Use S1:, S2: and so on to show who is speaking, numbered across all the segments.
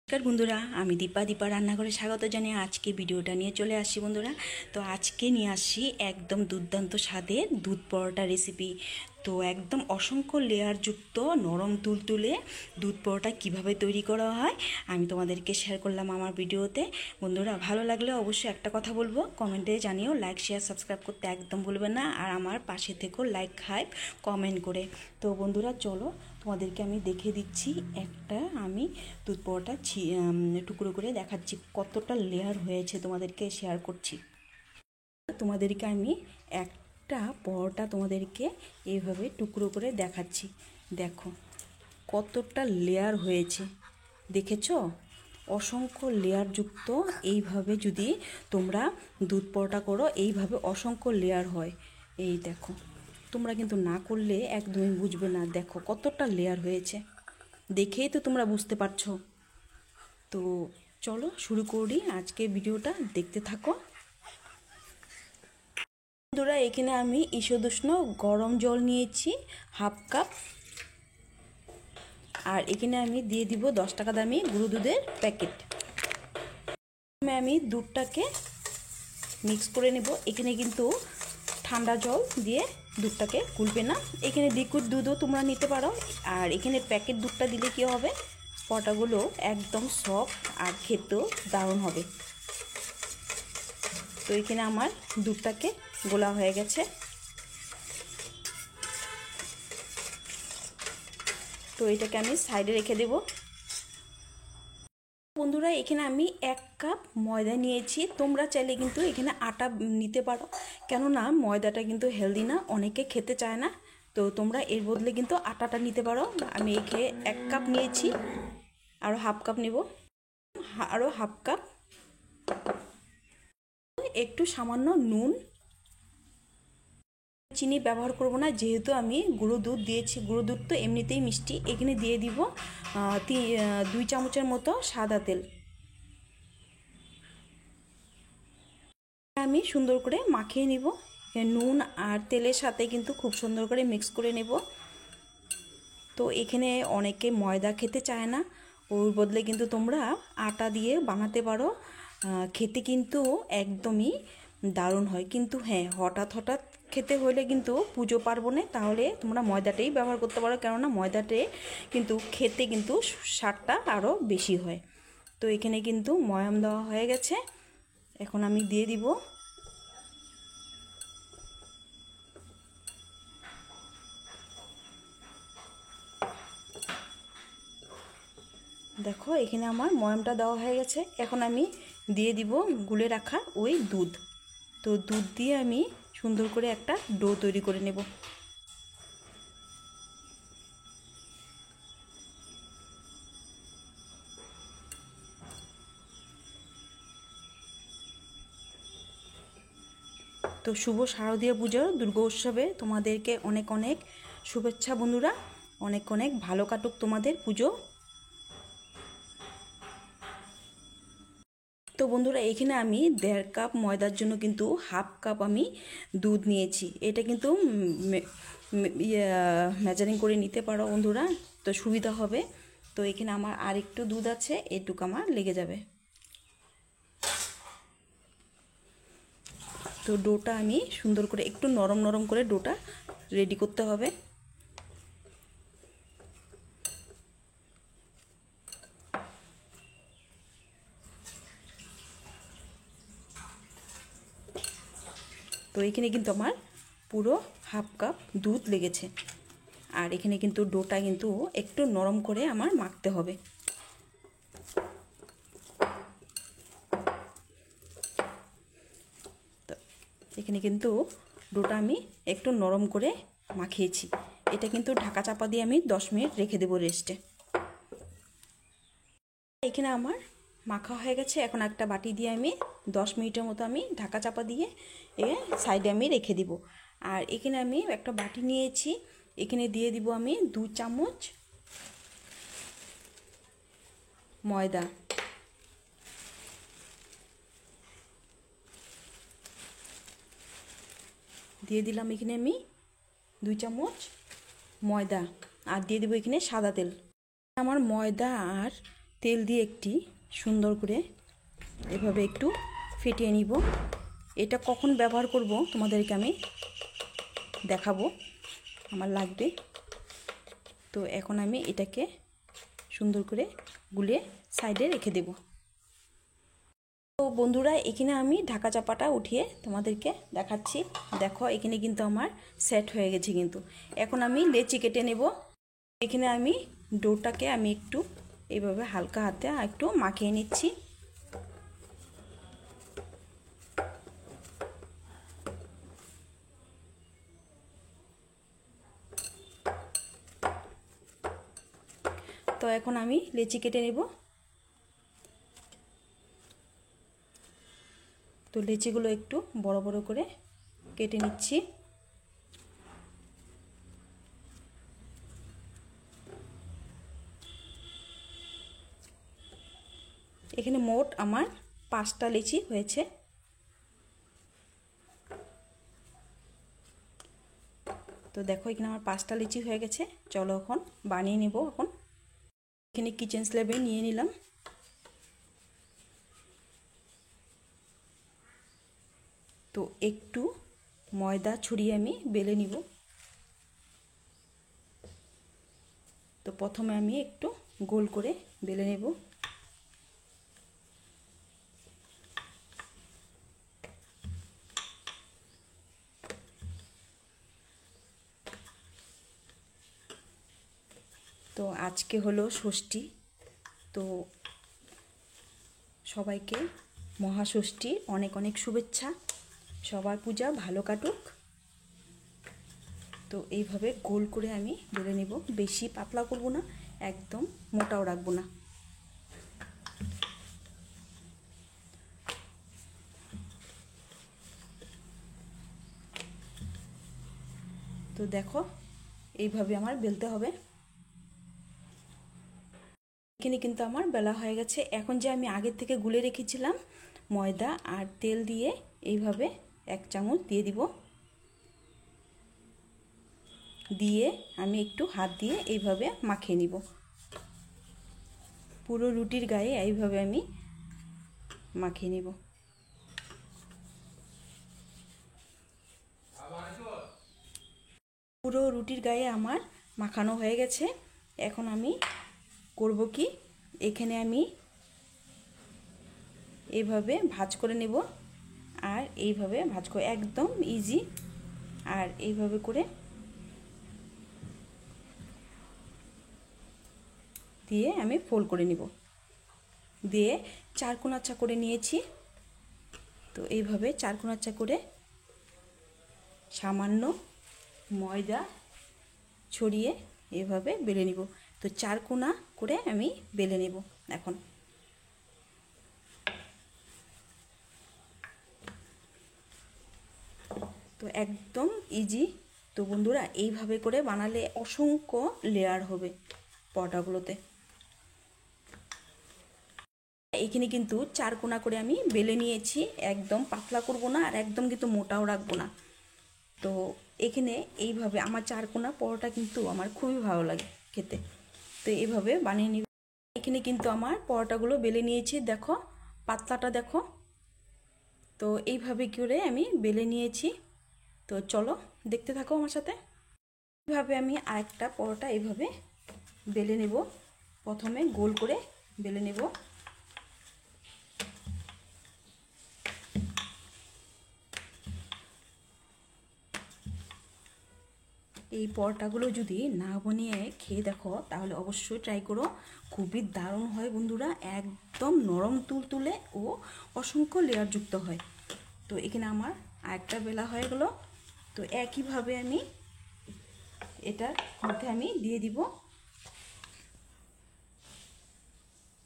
S1: নমস্কার বন্ধুরা, আমি দীপা রান্নাঘরে স্বাগত জানিয়ে আজকে ভিডিওটা নিয়ে চলে আসছি বন্ধুরা। তো আজকে নিয়ে আসছি একদম দুর্দান্ত স্বাদের দুধ পরোটা রেসিপি। তো একদম অসংখ্য লেয়ারযুক্ত নরম তুলতুলে দুধ পরোটা কিভাবে তৈরি করা হয় আমি তোমাদেরকে শেয়ার করলাম আমার ভিডিওতে। বন্ধুরা, ভালো লাগলে অবশ্যই একটা কথা বলবো, কমেন্টে জানিও, লাইক শেয়ার সাবস্ক্রাইব করতে একদম ভুলবেন না, আর আমার পাশে থেকেও লাইক হাইপ কমেন্ট করে। তো বন্ধুরা চলো তোমাদেরকে আমি দেখে দিচ্ছি, একটা আমি দুধ পরোটা টুকরো করে দেখাচ্ছি, কতটা লেয়ার হয়েছে তোমাদেরকে শেয়ার করছি। তোমাদেরকে আমি একটা পরোটা তোমাদেরকে এইভাবে টুকরো করে দেখাচ্ছি। দেখো কতটা লেয়ার হয়েছে, দেখেছো? অসংখ্য লেয়ারযুক্ত। এইভাবে যদি তোমরা দুধ পরোটা করো, এইভাবে অসংখ্য লেয়ার হয়। এই দেখো, তোমরা কিন্তু না করলে একদমই বুঝবে না। দেখো কতটা লেয়ার হয়েছে, দেখেই তো তোমরা বুঝতে পারছো। তো চলো শুরু করি আজকে ভিডিওটা, দেখতে থাকো বন্ধুরা। এখানে আমি ঈষদুষ্ণ গরম জল নিয়েছি হাফ কাপ, আর এখানে আমি দিয়ে দিব 10 টাকা দামি গুঁড়ো দুধের প্যাকেট। আমি দুধটাকে মিক্স করে নেব। এখানে কিন্তু ঠান্ডা জল দিয়ে দুধটাকে গুলবে না, এখানে লিকুইড দুধও তোমরা নিতে পারো। আর এখানে প্যাকেট দুধটা দিলে কী হবে, পরোটাগুলো একদম সফট আর খেতেও দারুণ হবে। তো এখানে আমার দুধটাকে গোলা হয়ে গেছে। তো এটাকে আমি সাইডে রেখে দেব। বন্ধুরা, এখানে আমি 1 কাপ ময়দা নিয়েছি, তোমরা চাইলে কিন্তু এখানে আটা নিতে পারো, কেননা ময়দাটা কিন্তু হেলদি না, অনেকে খেতে চায় না। তো তোমরা এর বদলে কিন্তু আটাটা নিতে পারো। আমি এখানে 1 কাপ নিয়েছি, আরও হাফ কাপ নেব, আরও হাফ কাপ, একটু সামান্য নুন, চিনি ব্যবহার করব না, যেহেতু আমি গুঁড়ো দুধ দিয়েছি। গুঁড়ো দুধ তো এমনিতেই মিষ্টি। এখানে দিয়ে দিব 2 চামচের মতো সাদা তেল। আমি সুন্দর করে মাখিয়ে নিব, নুন আর তেলের সাথে কিন্তু খুব সুন্দর করে মিক্স করে নেব। তো এখানে অনেকে ময়দা খেতে চায় না, ওর বদলে কিন্তু তোমরা আটা দিয়ে বানাতে পারো, খেতে কিন্তু একদমই দারুণ হয়। কিন্তু হ্যাঁ, হঠাৎ হঠাৎ খেতে হলে কিন্তু পুজো পার্বণে, তাহলে তোমরা ময়দাটাই ব্যবহার করতে পারো, কেননা ময়দাতে কিন্তু খেতে কিন্তু স্বাদটা আরও বেশি হয়। তো এখানে কিন্তু ময়াম দেওয়া হয়ে গেছে, এখন আমি দিয়ে দিব দেখো এখানে আমার ময়ামটা দেওয়া হয়ে গেছে। এখন আমি দিয়ে দিব গুলে রাখা ওই দুধ। তো দুধ দিয়ে আমি সুন্দর করে একটা ডো তৈরি করে নেব। তো শুভ শারদীয় পুজোর দুর্গা উৎসবে তোমাদেরকে অনেক অনেক শুভেচ্ছা বন্ধুরা। অনেক অনেক ভালো কাটুক তোমাদের পুজো। তো বন্ধুরা, এখানে আমি 1.5 কাপ ময়দার জন্য কিন্তু হাফ কাপ আমি দুধ নিয়েছি। এটা কিন্তু মেজারিং করে নিতে পারো বন্ধুরা, তো সুবিধা হবে। তো এখানে আমার আর একটু দুধ আছে, এটুকু আমার লেগে যাবে। তো ডোটা আমি সুন্দর করে একটু নরম নরম করে ডোটা রেডি করতে হবে। তো এখানে কিন্তু আমার পুরো হাফ কাপ দুধ লেগেছে, আর এখানে কিন্তু ডোটা কিন্তু একটু নরম করে আমার মাখতে হবে। তো এখানে কিন্তু ডোটা আমি একটু নরম করে মাখিয়েছি। এটা কিন্তু ঢাকা চাপা দিয়ে আমি 10 মিনিট রেখে দেবো রেস্টে। এখানে আমার মাখা হয়ে গেছে। এখন একটা বাটি দিয়ে আমি 10 মিনিটের মতো আমি ঢাকা চাপা দিয়ে সাইডে আমি রেখে দিব। আর এখানে আমি একটা বাটি নিয়েছি, এখানে দিয়ে দিব আমি 2 চামচ ময়দা। দিয়ে দিলাম এখানে আমি 2 চামচ ময়দা, আর দিয়ে দেবো এখানে সাদা তেল। আমার ময়দা আর তেল দিয়ে একটি সুন্দর করে এভাবে একটু ফেটিয়ে নিব। এটা কখন ব্যবহার করব তোমাদেরকে আমি দেখাবো, আমার লাগবে। তো এখন আমি এটাকে সুন্দর করে গুলে সাইডে রেখে দেব। তো বন্ধুরা, এখানে আমি ঢাকা চাপাটা উঠিয়ে তোমাদেরকে দেখাচ্ছি। দেখো এখানে কিন্তু আমার সেট হয়ে গেছে। কিন্তু এখন আমি লেচি কেটে নেব। এখানে আমি ডোটাকে আমি একটু এইভাবে হালকা হাতে একটু মাখিয়ে নিচ্ছি। তো এখন আমি লেচি কেটে নেব। তো লেচিগুলো একটু বড় বড় করে কেটে নিচ্ছি। এখানে মোট আমার 5টা লেচি হয়েছে। তো দেখো এখানে আমার 5টা লেচি হয়ে গেছে। চলো এখন বানিয়ে নেব। এখন এখানে কিচেন স্ল্যাবে নিয়ে নিলাম। তো একটু ময়দা ছড়িয়ে আমি বেলে নিব। তো প্রথমে আমি একটু গোল করে বেলে নেব। তো আজকে হলো ষষ্ঠী। তো সবাইকে মহাষষ্ঠীর অনেক অনেক শুভেচ্ছা। সবার পূজা ভালো কাটুক। তো এইভাবে গোল করে আমি বেলে নেব। বেশি পাতলা করব না, একদম মোটাও রাখবো না। তো দেখো এইভাবে আমার বেলতে হবে। এখানে কিন্তু আমার বেলা হয়ে গেছে। এখন যে আমি আগের থেকে গুলে রেখেছিলাম ময়দা আর তেল দিয়ে এইভাবে 1 চামচ দিয়ে দিব। দিয়ে আমি একটু হাত দিয়ে এইভাবে মাখিয়ে নিব। পুরো রুটির গায়ে এইভাবে আমি মাখিয়ে নিব। পুরো রুটির গায়ে আমার মাখানো হয়ে গেছে। এখন আমি করব কি, এখানে আমি এইভাবে ভাঁজ করে নেব। আর এইভাবে ভাঁজ করে একদম ইজি। আর এইভাবে করে দিয়ে আমি ফোল্ড করে নিব। দিয়ে 4 কোণাচ্ছা করে নিয়েছি। তো এইভাবে 4 কোণাচ্ছা করে সামান্য ময়দা ছড়িয়ে এভাবে বেলে নিব। তো 4 কোণা করে আমি বেলে নেব এখন। তো একদম ইজি। তো বন্ধুরা, এইভাবে করে বানালে অসংখ্য লেয়ার হবে পরোটাগুলোতে। এখানে কিন্তু 4 কোণা করে আমি বেলে নিয়েছি। একদম পাতলা করব না, আর একদম কিন্তু মোটাও রাখবো না। তো এখানে এইভাবে আমার 4 কোণা পরোটা কিন্তু আমার খুবই ভালো লাগে খেতে। তো এইভাবে বানিয়ে নিব। এখানে কিন্তু আমার পরোটাগুলো বেলে নিয়েছি। দেখো পাতলাটা দেখো। তো এইভাবে করে আমি বেলে নিয়েছি। তো চলো দেখতে থাকো আমার সাথে। এইভাবে আমি আরেকটা পরোটা এইভাবে বেলে নেব। প্রথমে গোল করে বেলে নেব। এই পরোটাগুলো যদি না বানিয়ে খেয়ে দেখো তাহলে অবশ্যই ট্রাই করো। খুবই দারুণ হয় বন্ধুরা। একদম নরম তুলতুলে ও অসংখ্য লেয়ারযুক্ত হয়। তো এখানে আমার আরেকটা বেলা হয়ে গেল। তো একইভাবে আমি এটার মধ্যে আমি দিয়ে দিব।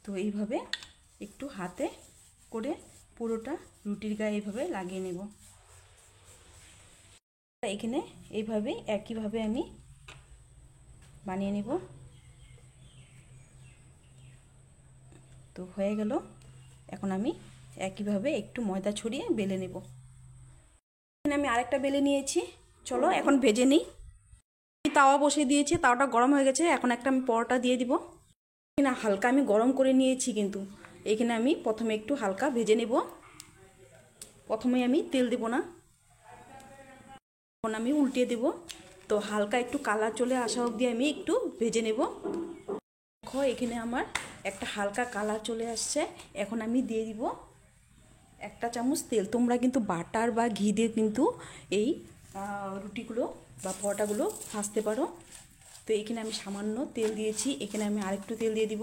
S1: তো এইভাবে একটু হাতে করে পুরোটা রুটির গায়ে এইভাবে লাগিয়ে নেব। এখানে এইভাবে একইভাবে আমি বানিয়ে নেব। তো হয়ে গেল। এখন আমি একইভাবে একটু ময়দা ছড়িয়ে বেলে নেব। এখানে আমি আরেকটা বেলে নিয়েছি। চলো এখন ভেজে নিই। তাওয়া বসিয়ে দিয়েছি, তাওয়াটা গরম হয়ে গেছে। এখন একটা আমি পরোটা দিয়ে দিব। না হালকা আমি গরম করে নিয়েছি, কিন্তু এখানে আমি প্রথমে একটু হালকা ভেজে নেব। প্রথমে আমি তেল দেব না, এখন আমি উল্টে দেব। তো হালকা একটু কালার চলে আসা অবধি আমি একটু ভেজে নেব। দেখো এখানে আমার একটা হালকা কালার চলে আসছে। এখন আমি দিয়ে দিব 1 চামচ তেল। তোমরা কিন্তু বাটার বা ঘি দিয়ে কিন্তু এই রুটিগুলো বা পরোটাগুলো ভাজতে পারো। তো এখানে আমি সামান্য তেল দিয়েছি, এখানে আমি আরেকটু তেল দিয়ে দিব।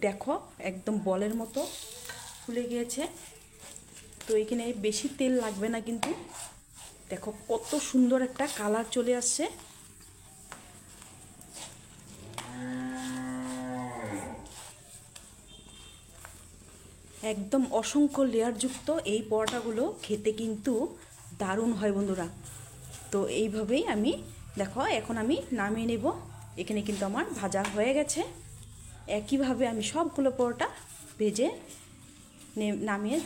S1: দেখো একদম বলের মতো ফুলে গিয়েছে। তো এখানে বেশি তেল লাগবে না, কিন্তু দেখো কত সুন্দর একটা কালার চলে আসছে। একদম অসংখ্য লেয়ারযুক্ত এই পরোটাগুলো খেতে কিন্তু দারুণ হয় বন্ধুরা। তো এইভাবেই আমি দেখো এখন আমি নামিয়ে নেব। এখানে কিন্তু আমার ভাজা হয়ে গেছে। একইভাবে আমি সবগুলো পরোটা ভেজে নামিয়ে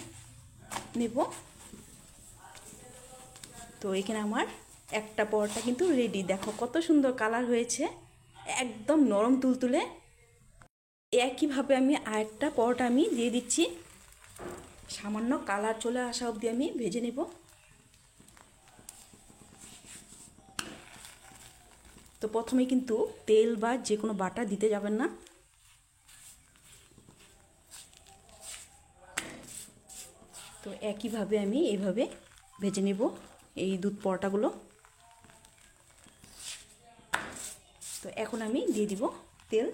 S1: নেব। তো এখানে আমার একটা পরোটা কিন্তু রেডি। দেখো কত সুন্দর কালার হয়েছে, একদম নরম তুলতুলে। একইভাবে আমি আরেকটা পরোটা আমি দিয়ে দিচ্ছি। সামান্য কালার চলে আসা অবধি আমি ভেজে নেব। তো প্রথমে কিন্তু তেল বা যে কোনো বাটা দিতে যাবেন না। তো একইভাবে আমি এইভাবে ভেজে নেব এই দুধ পরোটাগুলো। তো এখন আমি দিয়ে দিব তেল।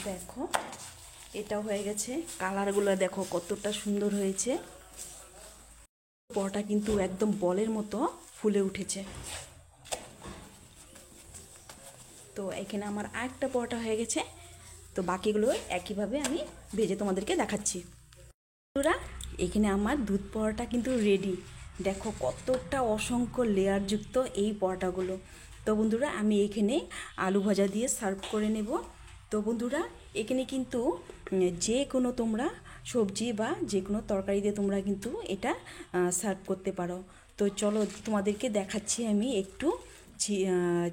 S1: দেখো এটাও হয়ে গেছে। কালারগুলো দেখো কতটা সুন্দর হয়েছে। পরোটা কিন্তু একদম বলের মতো ফুলে উঠেছে। তো এখানে আমার আরেকটা পরোটা হয়ে গেছে। তো বাকিগুলো একইভাবে আমি ভেজে তোমাদেরকে দেখাচ্ছি। বন্ধুরা এখানে আমার দুধ পরোটা কিন্তু রেডি। দেখো কতটা অসংখ্য লেয়ারযুক্ত এই পরোটাগুলো। তো বন্ধুরা আমি এখানে আলু ভাজা দিয়ে সার্ভ করে নেব। তো বন্ধুরা এখানে কিন্তু যে কোনো তোমরা সবজি বা যে কোনো তরকারি দিয়ে তোমরা কিন্তু এটা সার্ভ করতে পারো। তো চলো তোমাদেরকে দেখাচ্ছি, আমি একটু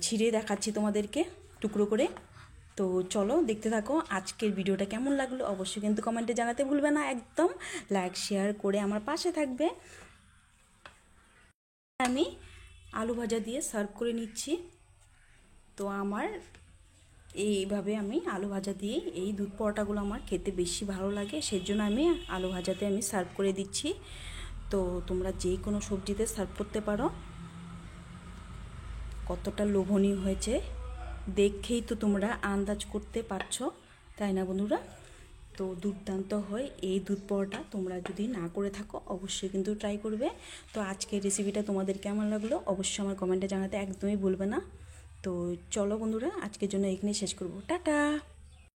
S1: ছিঁড়ে দেখাচ্ছি তোমাদেরকে টুকরো করে। তো চলো দেখতে থাকো। আজকের ভিডিওটা কেমন লাগলো অবশ্যই কিন্তু কমেন্টে জানাতে ভুলবে না। একদম লাইক শেয়ার করে আমার পাশে থাকবে। আমি আলু ভাজা দিয়ে সার্ভ করে নিচ্ছি। তো আমার এইভাবে আমি আলু ভাজা দিয়ে এই দুধ পরোটাগুলো আমার খেতে বেশি ভালো লাগে, সেজন্য আমি আলু ভাজাতে আমি সার্ভ করে দিচ্ছি। তো তোমরা যে কোনো সবজিতে সার্ভ করতে পারো। কতটা লোভনীয় হয়েছে দেখেই তো তোমরা আন্দাজ করতে পারছো, তাই না বন্ধুরা? তো দুর্দান্ত হয় এই দুধ পরোটা। তোমরা যদি না করে থাকো অবশ্যই কিন্তু ট্রাই করবে। তো আজকের রেসিপিটা তোমাদের কেমন লাগলো অবশ্যই আমার কমেন্টে জানাতে একদমই ভুলবে না। তো চলো বন্ধুরা আজকের জন্য এখানেই শেষ করব। টাটা।